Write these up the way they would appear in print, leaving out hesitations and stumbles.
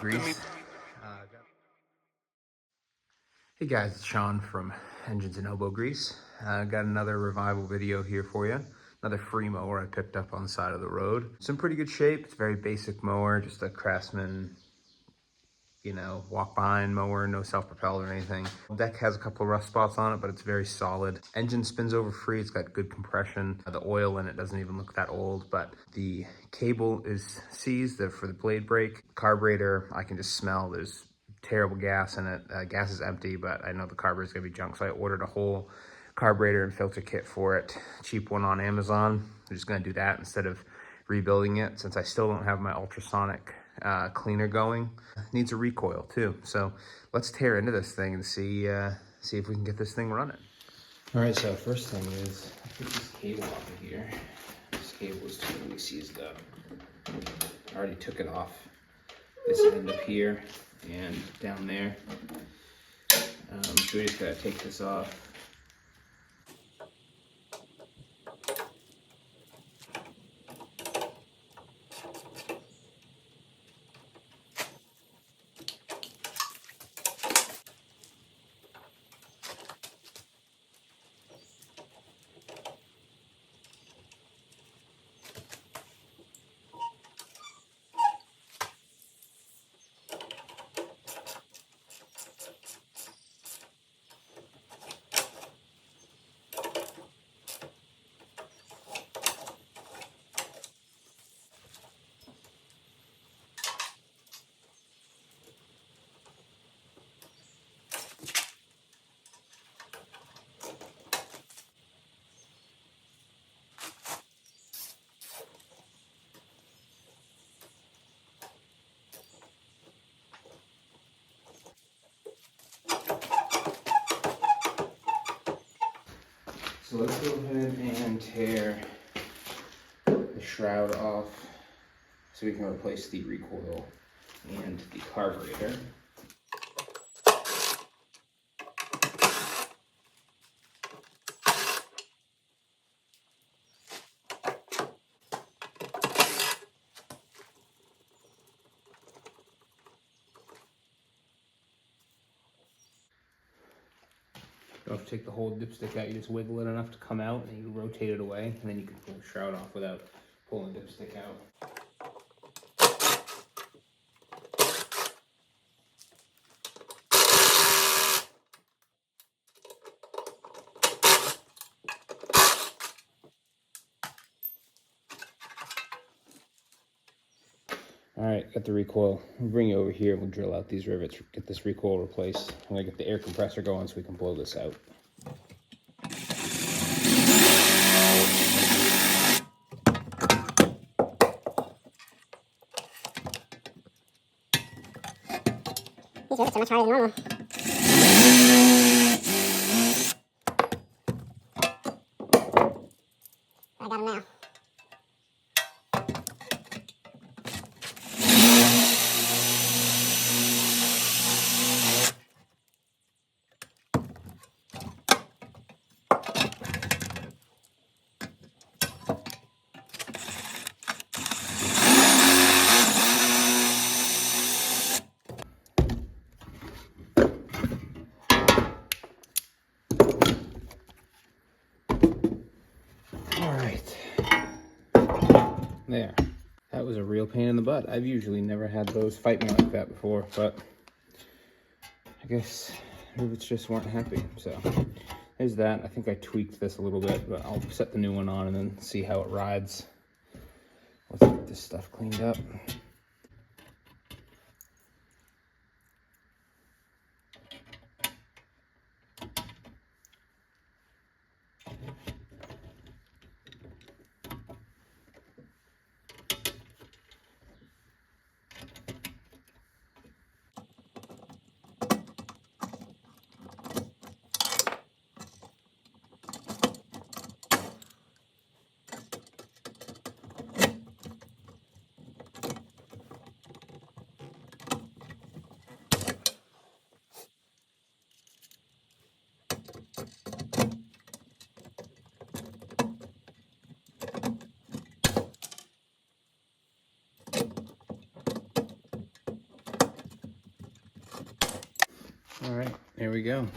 Grease. Hey guys, it's Sean from Engines and Elbow Grease. Got another revival video here for you. Another free mower I picked up on the side of the road. It's in pretty good shape. It's a very basic mower, just a Craftsman, you know, walk behind mower, no self-propelled or anything. The deck has a couple of rough spots on it, but it's very solid. Engine spins over free, it's got good compression. The oil in it doesn't even look that old, but the cable is seized for the blade brake. Carburetor, I can just smell there's terrible gas in it. Gas is empty, but I know the carburetor is gonna be junk, so I ordered a whole carburetor and filter kit for it. Cheap one on Amazon. I'm just gonna do that instead of rebuilding it, since I still don't have my ultrasonic cleaner going. Needs a recoil too. So let's tear into this thing and see if we can get this thing running. All right, so first thing is I get this cable off of here. This cable is totally seized up. I already took it off this end up here and down there. So we just gotta take this off. So let's go ahead and tear the shroud off so we can replace the recoil and the carburetor. You don't have to take the whole dipstick out, you just wiggle it enough to come out and you rotate it away, and then you can pull the shroud off without pulling the dipstick out. All right, got the recoil. We'll bring you over here and we'll drill out these rivets, get this recoil replaced. I'm gonna get the air compressor going so we can blow this out. These rivets are much harder than normal. I got them now. All right, there. That was a real pain in the butt. I've usually never had those fight me like that before, but I guess rivets just weren't happy. So there's that. I think I tweaked this a little bit, but I'll set the new one on and then see how it rides. Let's get this stuff cleaned up. Here we go.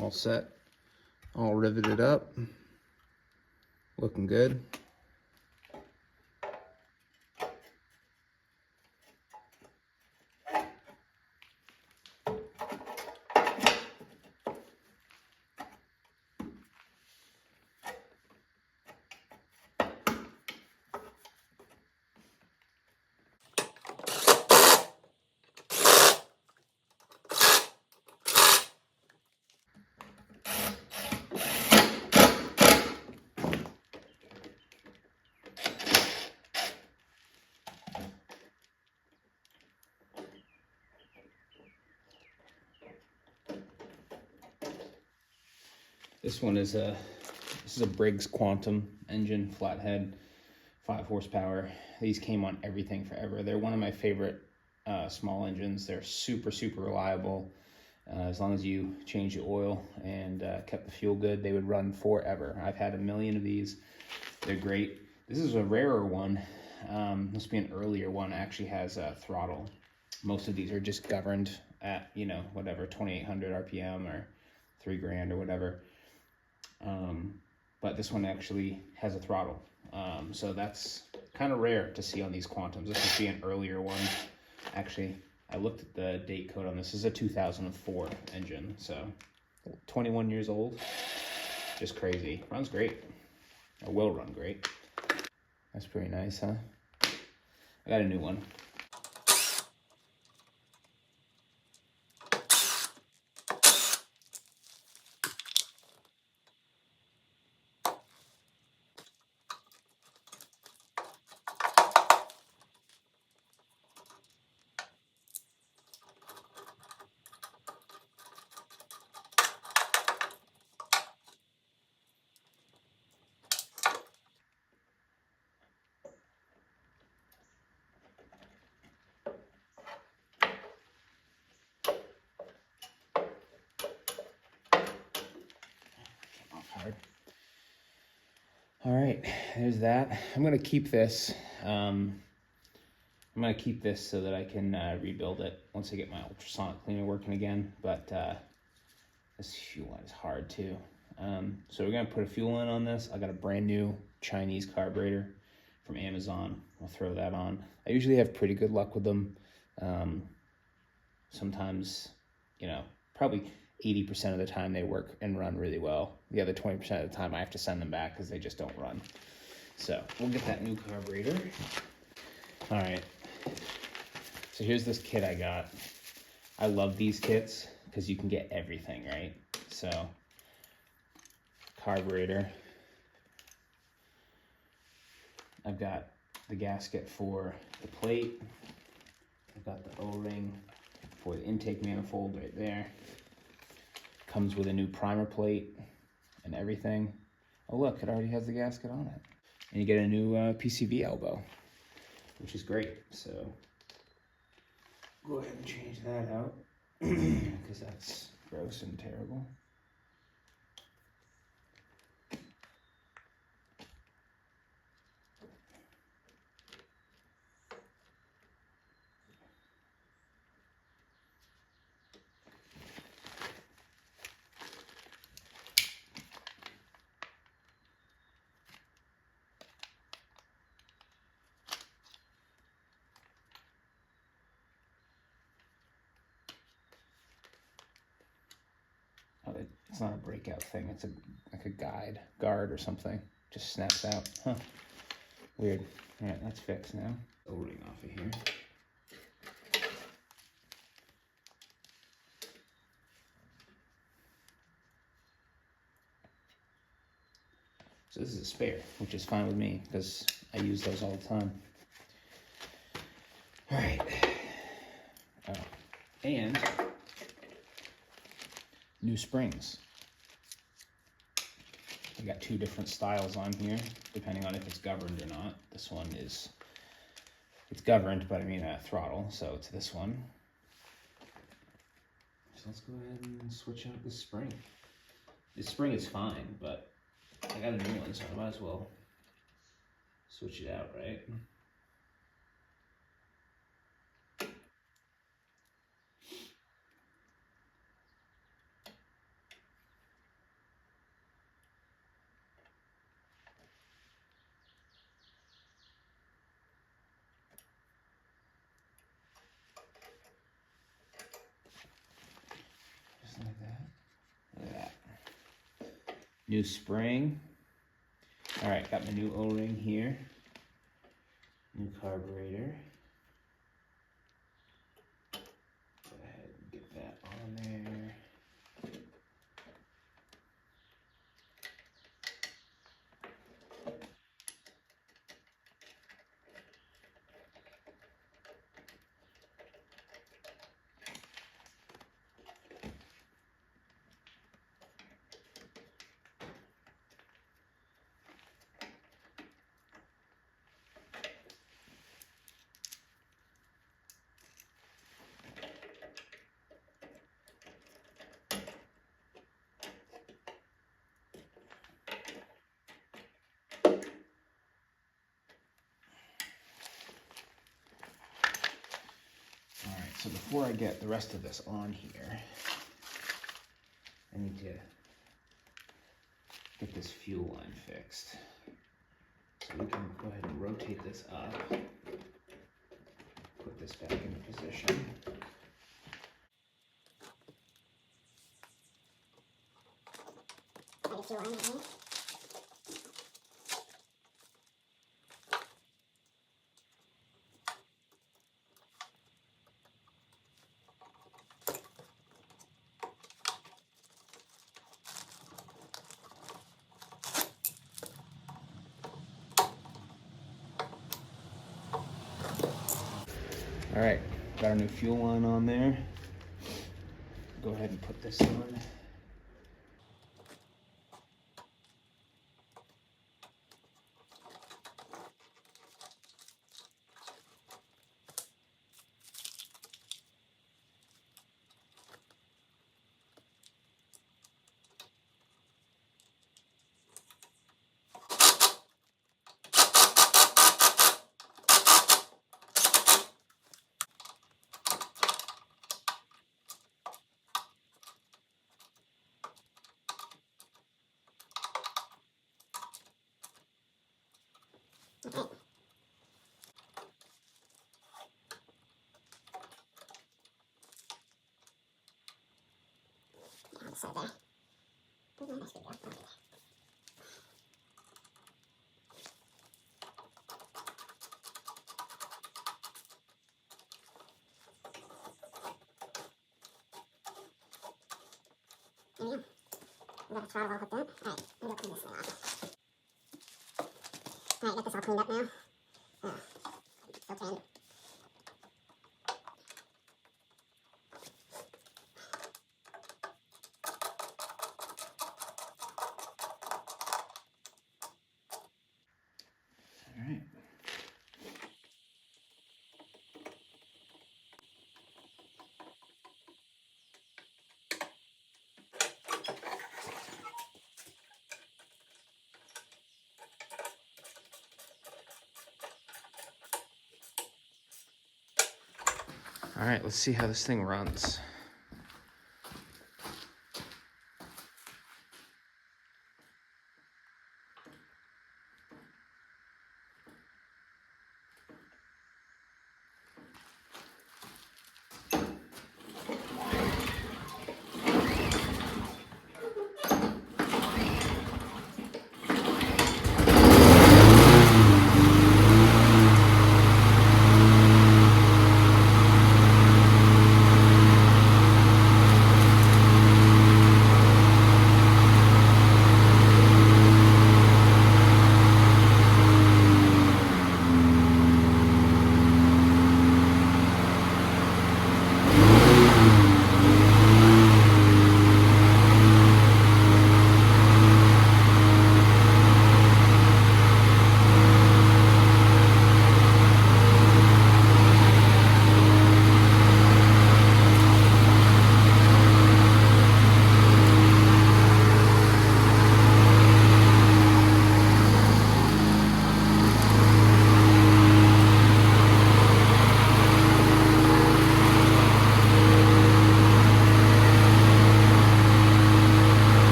All set, all riveted up, looking good. This one is a Briggs Quantum engine, flathead, 5 horsepower. These came on everything forever. They're one of my favorite small engines. They're super, super reliable. As long as you change the oil and kept the fuel good, they would run forever. I've had a million of these. They're great. This is a rarer one. Must be an earlier one. It actually has a throttle. Most of these are just governed at, you know, whatever, 2,800 RPM or 3 grand or whatever. But this one actually has a throttle. So that's kind of rare to see on these Quantums. This must be an earlier one. Actually, I looked at the date code on this. This is a 2004 engine, so 21 years old. Just crazy. Runs great. Or will run great. That's pretty nice, huh? I got a new one. Hard. All right, there's that. I'm gonna keep this. I'm gonna keep this so that I can rebuild it once I get my ultrasonic cleaner working again. But this fuel line is hard too. So we're gonna put a fuel line on this. I got a brand new Chinese carburetor from Amazon. I'll throw that on. I usually have pretty good luck with them. Sometimes, you know, probably 80% of the time they work and run really well. The other 20% of the time I have to send them back because they just don't run. So we'll get that new carburetor. All right, so here's this kit I got. I love these kits because you can get everything, right? So carburetor. I've got the gasket for the plate. I've got the O-ring for the intake manifold right there. Comes with a new primer plate and everything. Oh look, it already has the gasket on it. And you get a new PCV elbow, which is great. So go ahead and change that out because that's gross and terrible. Oh, it's not a breakout thing. It's like a guard or something. Just snaps out. Huh. Weird. All right, that's fixed now. O-ring off of here. So this is a spare, which is fine with me because I use those all the time. All right. Oh, and new springs. I got 2 different styles on here, depending on if it's governed or not. This one is, it's governed, but I mean a throttle, so it's this one. So let's go ahead and switch out this spring. This spring is fine, but I got a new one, so I might as well switch it out, right? New spring. All right, got my new O-ring here. New carburetor. Go ahead and get that on there. Alright, so before I get the rest of this on here, I need to get this fuel line fixed. So we can go ahead and rotate this up, put this back into position. All right, got our new fuel line on there. Go ahead and put this on. We got the throttle all hooked up. Alright, I'm gonna clean this thing off. Alright, got this all cleaned up now. Oh, so clean. Alright. All right, let's see how this thing runs.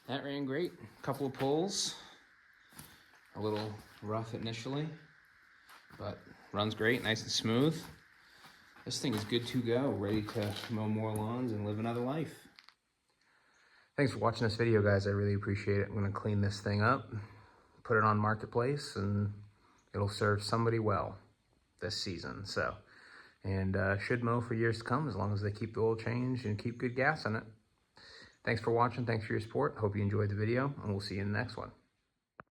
That ran great. A couple of pulls. A little rough initially, but runs great, nice and smooth. This thing is good to go, ready to mow more lawns and live another life. Thanks for watching this video, guys. I really appreciate it. I'm gonna clean this thing up, put it on Marketplace, and it'll serve somebody well this season. So, and should mow for years to come as long as they keep the oil changed and keep good gas in it. Thanks for watching. Thanks for your support. Hope you enjoyed the video, and we'll see you in the next one.